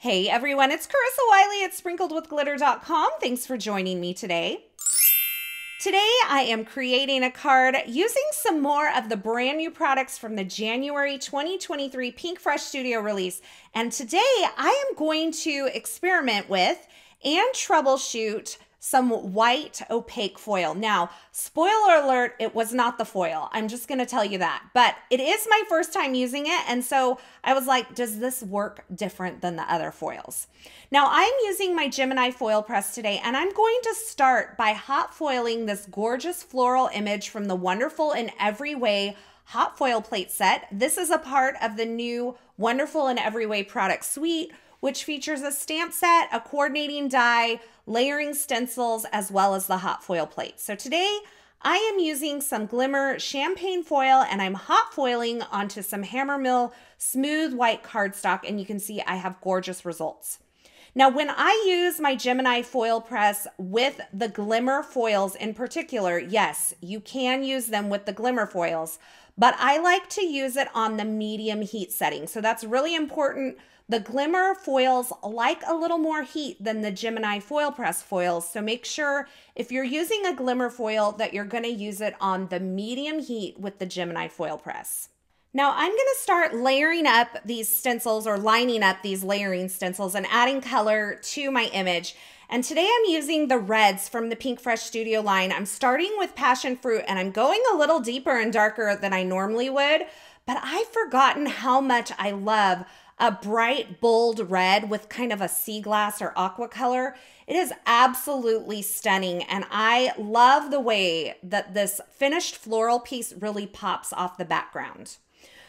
Hey everyone, it's Carissa Wiley at sprinkledwithglitter.com. Thanks for joining me today. Today I am creating a card using some more of the brand new products from the January 2023 Pinkfresh Studio release. And today I am going to experiment with and troubleshoot some white opaque foil. Now, spoiler alert, it was not the foil. I'm just gonna tell you that. But it is my first time using it, and so I was like, does this work different than the other foils? Now, I'm using my Gemini foil press today, and I'm going to start by hot foiling this gorgeous floral image from the Wonderful in Every Way hot foil plate set. This is a part of the new Wonderful in Every Way product suite, which features a stamp set, a coordinating die, layering stencils, as well as the hot foil plate. So today I am using some Glimmer champagne foil and I'm hot foiling onto some Hammermill smooth white cardstock, and you can see I have gorgeous results. Now, when I use my Gemini foil press with the Glimmer foils in particular, yes, you can use them with the Glimmer foils, but I like to use it on the medium heat setting. So that's really important. The Glimmer foils like a little more heat than the Gemini foil press foils. So make sure if you're using a Glimmer foil that you're going to use it on the medium heat with the Gemini foil press. Now I'm going to start layering up these stencils, or lining up these layering stencils and adding color to my image. And today I'm using the reds from the Pinkfresh Studio line. I'm starting with passion fruit and I'm going a little deeper and darker than I normally would, but I've forgotten how much I love a bright, bold red with kind of a sea glass or aqua color. It is absolutely stunning, and I love the way that this finished floral piece really pops off the background.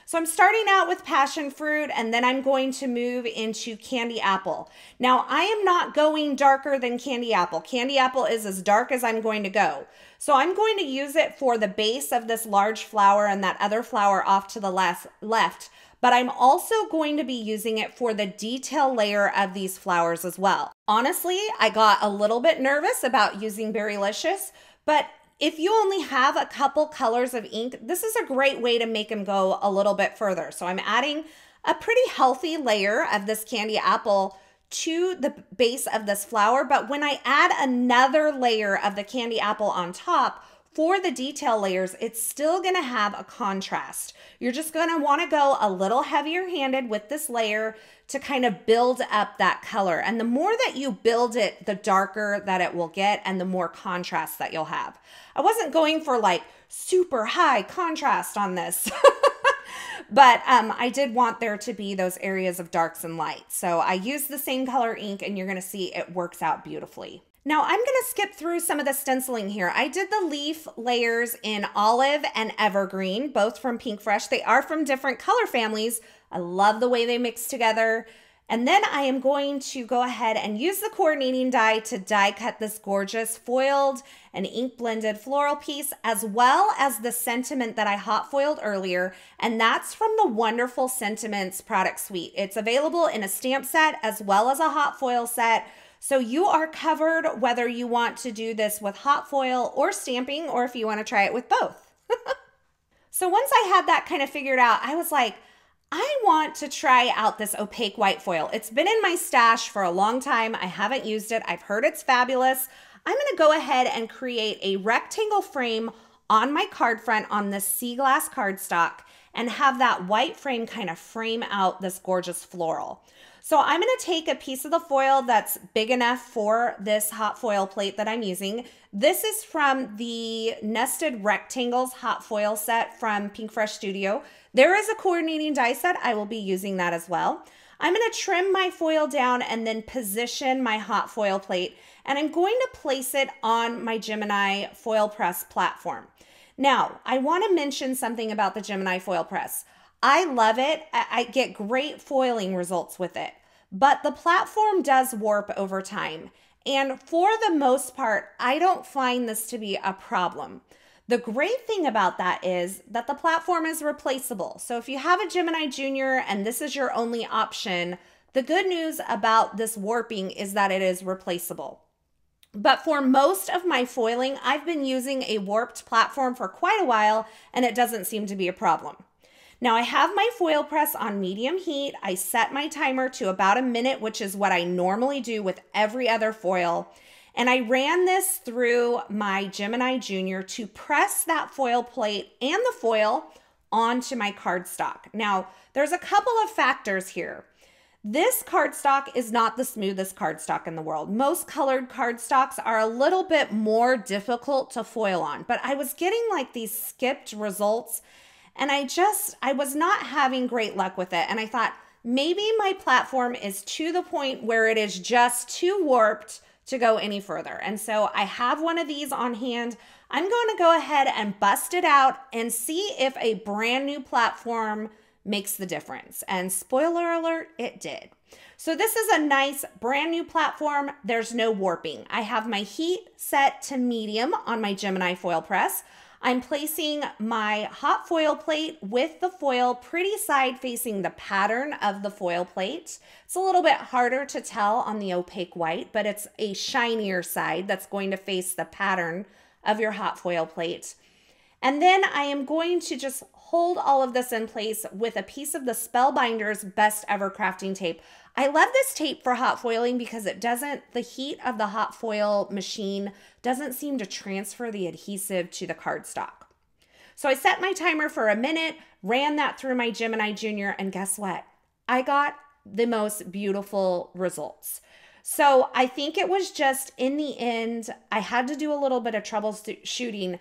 So I'm starting out with passion fruit, and then I'm going to move into candy apple. Now, I am not going darker than candy apple. Candy apple is as dark as I'm going to go. So I'm going to use it for the base of this large flower and that other flower off to the left. But I'm also going to be using it for the detail layer of these flowers as well. Honestly, I got a little bit nervous about using Berrylicious, but if you only have a couple colors of ink, this is a great way to make them go a little bit further. So I'm adding a pretty healthy layer of this candy apple to the base of this flower, but when I add another layer of the candy apple on top, for the detail layers, it's still gonna have a contrast. You're just gonna wanna go a little heavier handed with this layer to kind of build up that color. And the more that you build it, the darker that it will get and the more contrast that you'll have. I wasn't going for like super high contrast on this, but I did want there to be those areas of darks and lights. So I used the same color ink and you're gonna see it works out beautifully. Now I'm gonna skip through some of the stenciling here. I did the leaf layers in olive and evergreen, both from Pinkfresh. They are from different color families. I love the way they mix together. And then I am going to go ahead and use the coordinating die to die cut this gorgeous foiled and ink blended floral piece, as well as the sentiment that I hot foiled earlier. And that's from the Wonderful Sentiments product suite. It's available in a stamp set as well as a hot foil set. So you are covered whether you want to do this with hot foil or stamping, or if you want to try it with both. So once I had that kind of figured out, I was like, I want to try out this opaque white foil. It's been in my stash for a long time. I haven't used it. I've heard it's fabulous. I'm going to go ahead and create a rectangle frame on my card front on this sea glass cardstock and have that white frame kind of frame out this gorgeous floral. So I'm going to take a piece of the foil that's big enough for this hot foil plate that I'm using. This is from the Nested Rectangles hot foil set from Pinkfresh Studio. There is a coordinating die set. I will be using that as well. I'm going to trim my foil down and then position my hot foil plate, and I'm going to place it on my Gemini foil press platform. Now, I want to mention something about the Gemini foil press. I love it. I get great foiling results with it, but the platform does warp over time. And for the most part, I don't find this to be a problem. The great thing about that is that the platform is replaceable. So if you have a Gemini Junior and this is your only option, the good news about this warping is that it is replaceable. But for most of my foiling, I've been using a warped platform for quite a while and it doesn't seem to be a problem. Now I have my foil press on medium heat. I set my timer to about a minute, which is what I normally do with every other foil. And I ran this through my Gemini Junior to press that foil plate and the foil onto my cardstock. Now, there's a couple of factors here. This cardstock is not the smoothest cardstock in the world. Most colored cardstocks are a little bit more difficult to foil on, but I was getting like these skipped results and I was not having great luck with it. And I thought maybe my platform is to the point where it is just too warped to go any further. And so I have one of these on hand. I'm going to go ahead and bust it out and see if a brand new platform makes the difference. And spoiler alert, it did. So this is a nice brand new platform. There's no warping. I have my heat set to medium on my Gemini foil press. I'm placing my hot foil plate with the foil pretty side facing the pattern of the foil plate. It's a little bit harder to tell on the opaque white, but it's a shinier side that's going to face the pattern of your hot foil plate. And then I am going to just hold all of this in place with a piece of the Spellbinder's Best Ever Crafting Tape. I love this tape for hot foiling because the heat of the hot foil machine doesn't seem to transfer the adhesive to the cardstock. So I set my timer for a minute, ran that through my Gemini Junior, and guess what? I got the most beautiful results. So I think it was just in the end, I had to do a little bit of troubleshooting,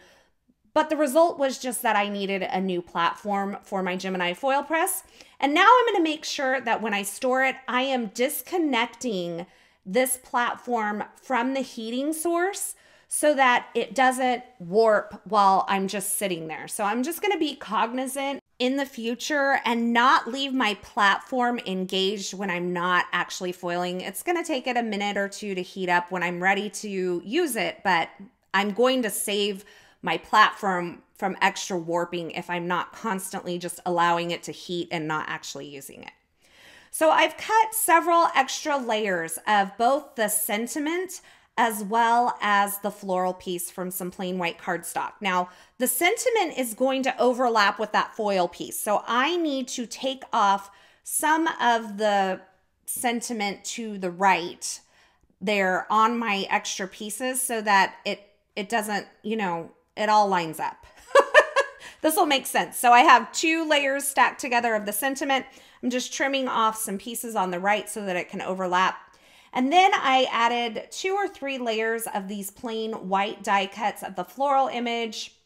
but the result was just that I needed a new platform for my Gemini foil press. And now I'm going to make sure that when I store it, I am disconnecting this platform from the heating source so that it doesn't warp while I'm just sitting there. So I'm just going to be cognizant in the future and not leave my platform engaged when I'm not actually foiling. It's going to take it a minute or two to heat up when I'm ready to use it, but I'm going to save my platform from extra warping if I'm not constantly just allowing it to heat and not actually using it. So I've cut several extra layers of both the sentiment as well as the floral piece from some plain white cardstock. Now, the sentiment is going to overlap with that foil piece. So I need to take off some of the sentiment to the right there on my extra pieces so that it doesn't, it all lines up. This will make sense. So I have 2 layers stacked together of the sentiment. I'm just trimming off some pieces on the right so that it can overlap. And then I added 2 or 3 layers of these plain white die cuts of the floral image.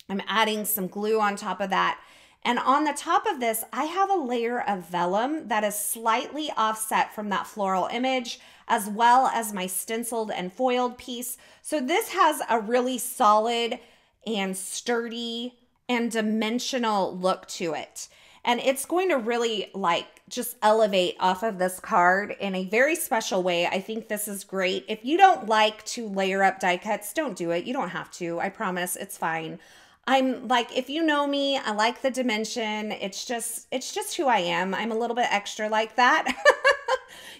I'm adding some glue on top of that. And on the top of this, I have a layer of vellum that is slightly offset from that floral image, as well as my stenciled and foiled piece. So this has a really solid and sturdy and dimensional look to it. And it's going to really just elevate off of this card in a very special way. I think this is great. If you don't like to layer up die cuts, don't do it. You don't have to. I promise it's fine. I'm like, if you know me, I like the dimension. It's just who I am. I'm a little bit extra like that.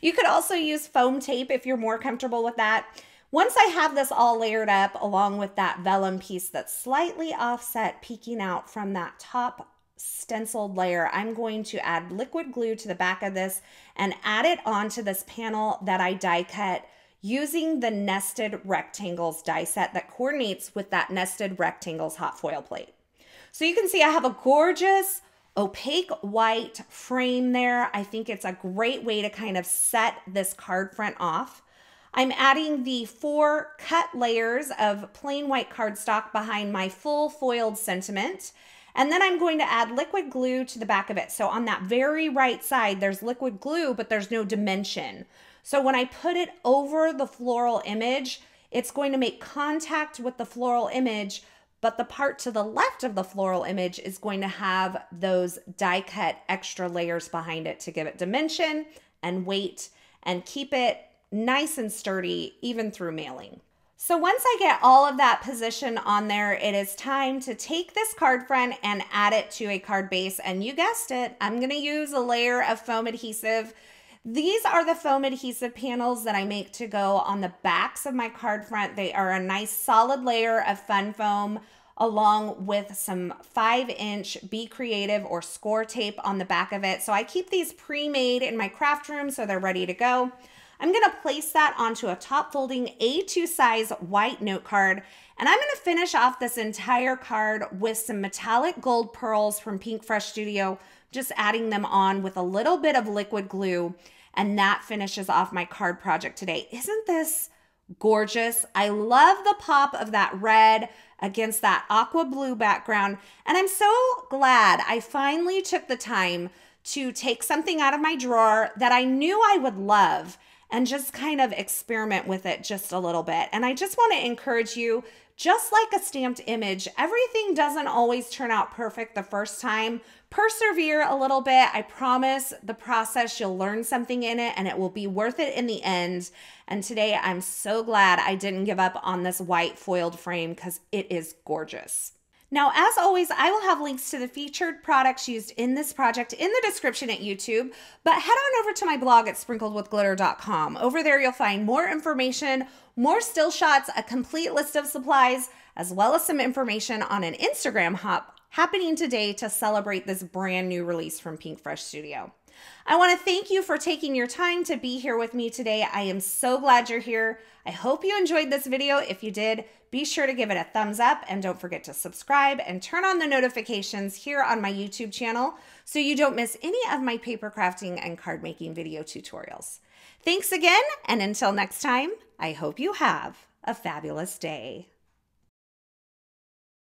You could also use foam tape if you're more comfortable with that. Once I have this all layered up along with that vellum piece that's slightly offset peeking out from that top stenciled layer, I'm going to add liquid glue to the back of this and add it onto this panel that I die cut using the Nested Rectangles die set that coordinates with that Nested Rectangles hot foil plate. So you can see I have a gorgeous opaque white frame there. I think it's a great way to kind of set this card front off. I'm adding the 4 cut layers of plain white cardstock behind my full foiled sentiment. And then I'm going to add liquid glue to the back of it. So on that very right side, there's liquid glue, but there's no dimension. So when I put it over the floral image, it's going to make contact with the floral image, but the part to the left of the floral image is going to have those die cut extra layers behind it to give it dimension and weight and keep it nice and sturdy even through mailing. So once I get all of that position on there, it is time to take this card front and add it to a card base. And you guessed it, I'm going to use a layer of foam adhesive. These are the foam adhesive panels that I make to go on the backs of my card front. They are a nice solid layer of fun foam along with some 5-inch Be Creative or score tape on the back of it. So I keep these pre-made in my craft room so they're ready to go. I'm gonna place that onto a top folding A2 size white note card, and I'm gonna finish off this entire card with some metallic gold pearls from Pinkfresh Studio, just adding them on with a little bit of liquid glue, and that finishes off my card project today. Isn't this gorgeous? I love the pop of that red against that aqua blue background, and I'm so glad I finally took the time to take something out of my drawer that I knew I would love and just kind of experiment with it just a little bit. And I just want to encourage you, just like a stamped image, everything doesn't always turn out perfect the first time. Persevere a little bit. I promise the process, you'll learn something in it and it will be worth it in the end. And today I'm so glad I didn't give up on this white foiled frame because it is gorgeous. Now, as always, I will have links to the featured products used in this project in the description at YouTube, but head on over to my blog at sprinkledwithglitter.com. Over there, you'll find more information, more still shots, a complete list of supplies, as well as some information on an Instagram hop happening today to celebrate this brand new release from Pinkfresh Studio. I want to thank you for taking your time to be here with me today. I am so glad you're here. I hope you enjoyed this video. If you did, be sure to give it a thumbs up and don't forget to subscribe and turn on the notifications here on my YouTube channel so you don't miss any of my paper crafting and card making video tutorials. Thanks again, and until next time, I hope you have a fabulous day.